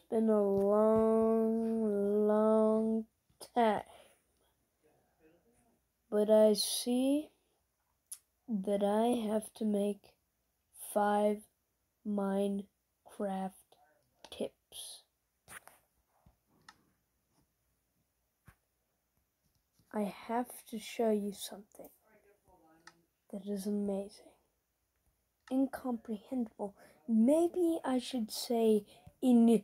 been a long, long time, but I see that I have to make 5 Minecraft tips. I have to show you something that is amazing, incomprehensible. Maybe I should say inhuman.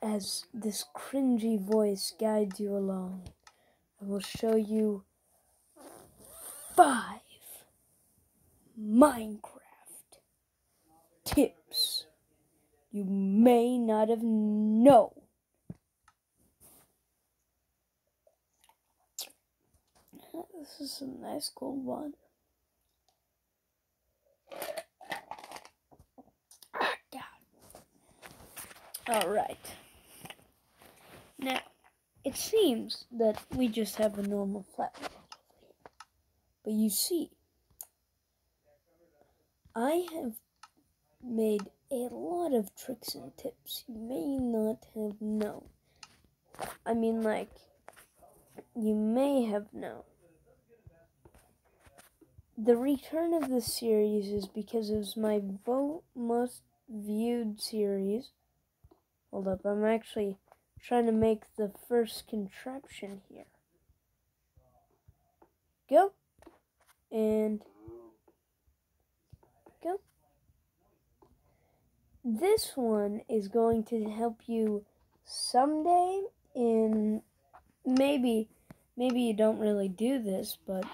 As this cringy voice guides you along, I will show you 5 Minecraft tips you may not have known. This is a nice cold one. Alright. Now, it seems that we just have a normal flat world over here. But you see, I have made a lot of tricks and tips you may not have known. I mean, like, you may have known. The return of this series is because it was my most viewed series. Hold up, I'm actually trying to make the first contraption here. Go. And go. This one is going to help you someday in maybe you don't really do this, but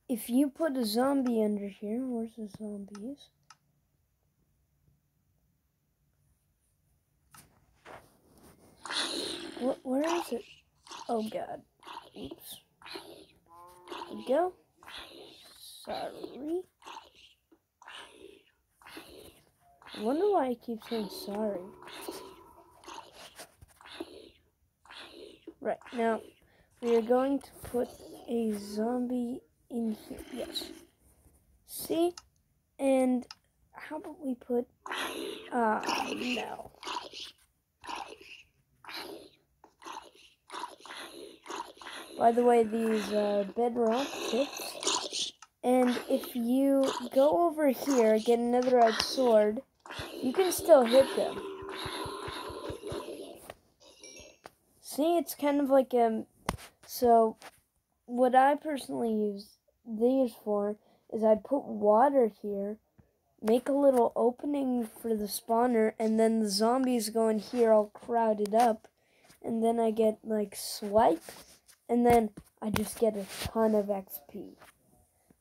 if you put a zombie under here, where's the zombies? Where is it? Oh god. Oops. There we go. Sorry. I wonder why I keep saying sorry. Right, now we are going to put a zombie in here. Yes. See? And how about we put... no. By the way, these are bedrock tips. And if you go over here, get a netherite sword, you can still hit them. See, it's kind of like so what I personally use these for is I put water here, make a little opening for the spawner, and then the zombies go in here all crowded up, and then I get like swipe, and then I just get a ton of XP.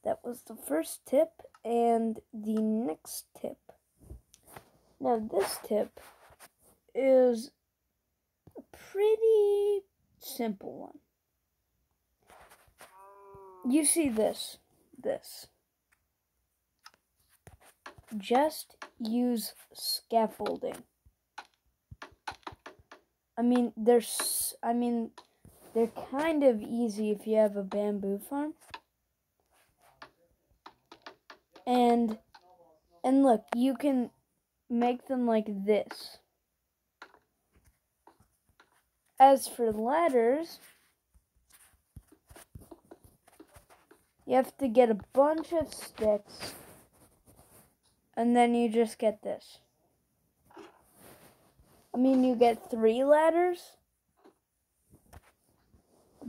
That was the first tip, and the next tip. Now this tip is a pretty simple one. You see this. Just use scaffolding. I mean, they're kind of easy if you have a bamboo farm. And look, you can make them like this. As for ladders, you have to get a bunch of sticks, and then you just get this. I mean, you get 3 ladders.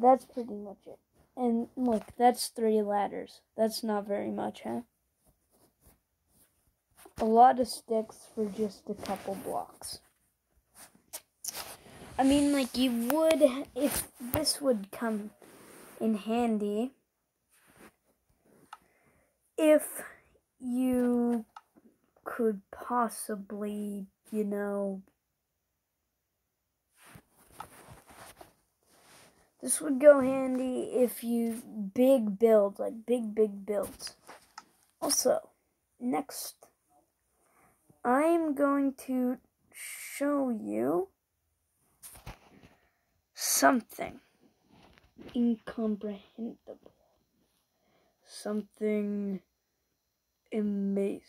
That's pretty much it. And look, that's 3 ladders. That's not very much, huh? A lot of sticks for just a couple blocks. I mean, like, you would, if this would come in handy, if you could possibly, you know, this would go handy if you big build, like big builds. Also, next, I'm going to show you something incomprehensible. something amazing.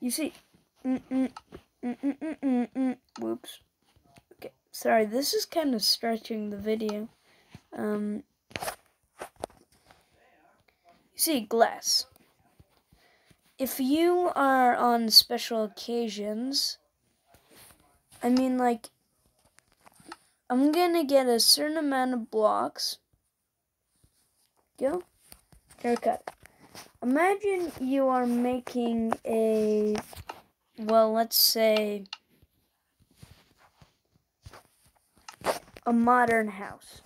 You see, whoops. Okay, sorry, this is kind of stretching the video. You see, glass. If you are on special occasions, I mean, like, I'm gonna get a certain amount of blocks. Go. Haircut. Imagine you are making a, well, let's say, a modern house.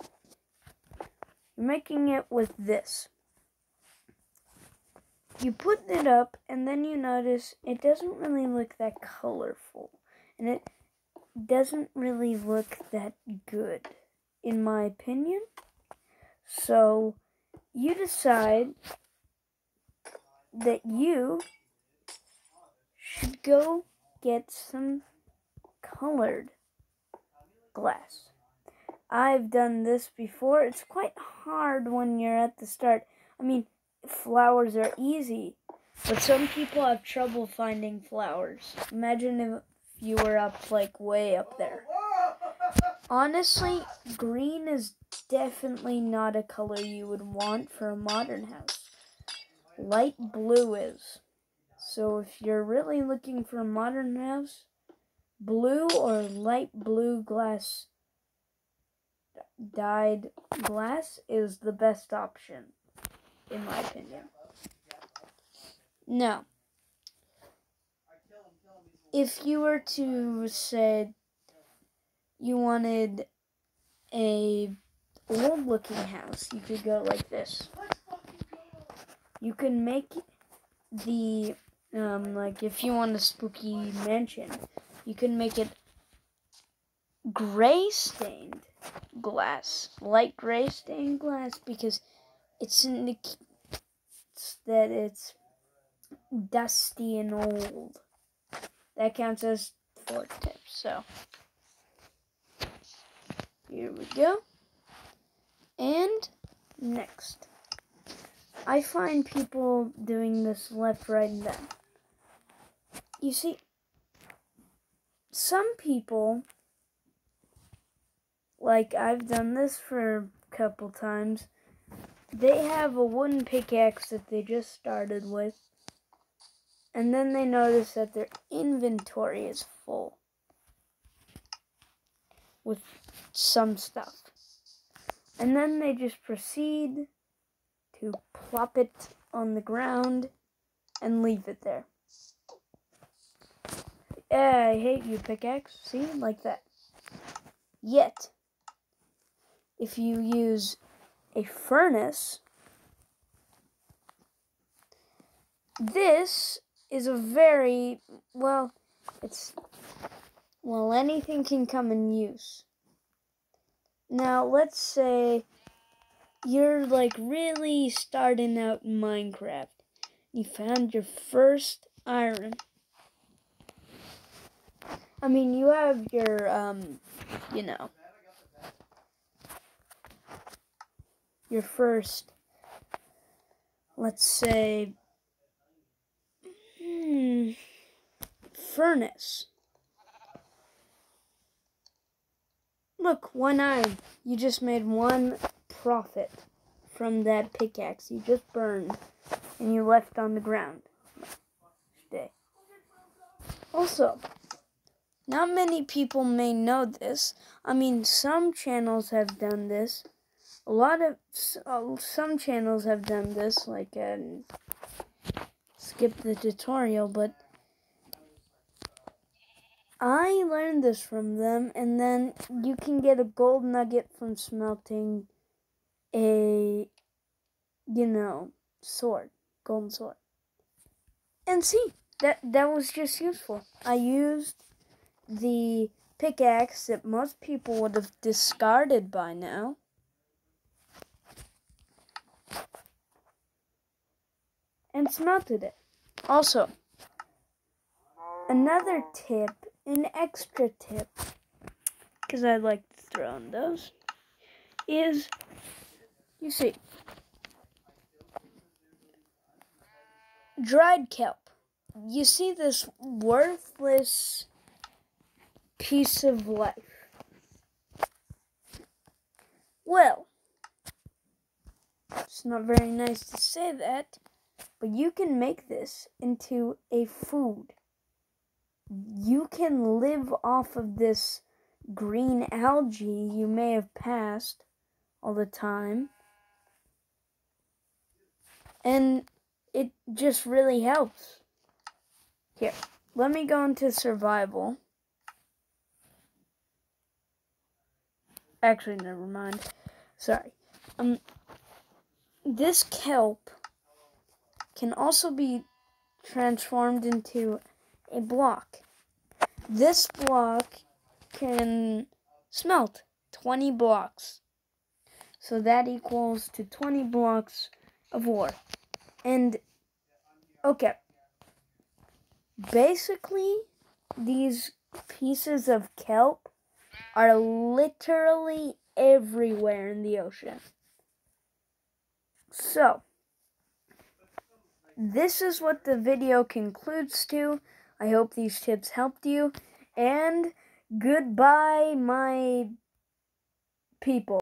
You're making it with this. You put it up, and then you notice it doesn't really look that colorful. And it doesn't really look that good, in my opinion. So, you decide that you should go get some colored glass. I've done this before. It's quite hard when you're at the start. I mean, flowers are easy, but some people have trouble finding flowers. Imagine if you were up, like, way up there. Honestly, green is definitely not a color you would want for a modern house. Light blue is. So if you're really looking for a modern house, blue or light blue glass, dyed glass is the best option, in my opinion. Now, if you were to say you wanted a old looking house, you could go like this. You can make the, like, if you want a spooky mansion, you can make it gray stained glass, light gray stained glass, because it's that it's dusty and old. That counts as 4 tips. So here we go. And next, I find people doing this left, right, and down. You see, some people, like I've done this for a couple times, they have a wooden pickaxe that they just started with, and then they notice that their inventory is full with some stuff. And then they just proceed to plop it on the ground and leave it there. I hate you, pickaxe. See? Like that. Yet, if you use a furnace, this is a very, anything can come in use. Now, let's say you're like really starting out in Minecraft. You found your first iron. I mean, you have your, your first, let's say, furnace. Look, 1 iron. You just made 1 profit from that pickaxe you just burned and you left on the ground. Stay. Also, not many people may know this. I mean, some channels have done this. Some channels have done this, like, skip the tutorial, but I learned this from them, and then you can get a gold nugget from smelting a, sword, golden sword. And see, that was just useful. I used the pickaxe that most people would have discarded by now. And smelted it. Also, another tip, an extra tip, because I like to throw in those, is, you see, dried kelp. You see this worthless piece of life. Well, it's not very nice to say that, but you can make this into a food. You can live off of this green algae you may have passed all the time. And it just really helps. Here, let me go into survival. Actually, never mind. Sorry. This kelp can also be transformed into a block. This block can smelt 20 blocks. So that equals to 20 blocks of ore. And, okay. Basically, these pieces of kelp are literally everywhere in the ocean. So, this is what the video concludes to. I hope these tips helped you. And goodbye, my people.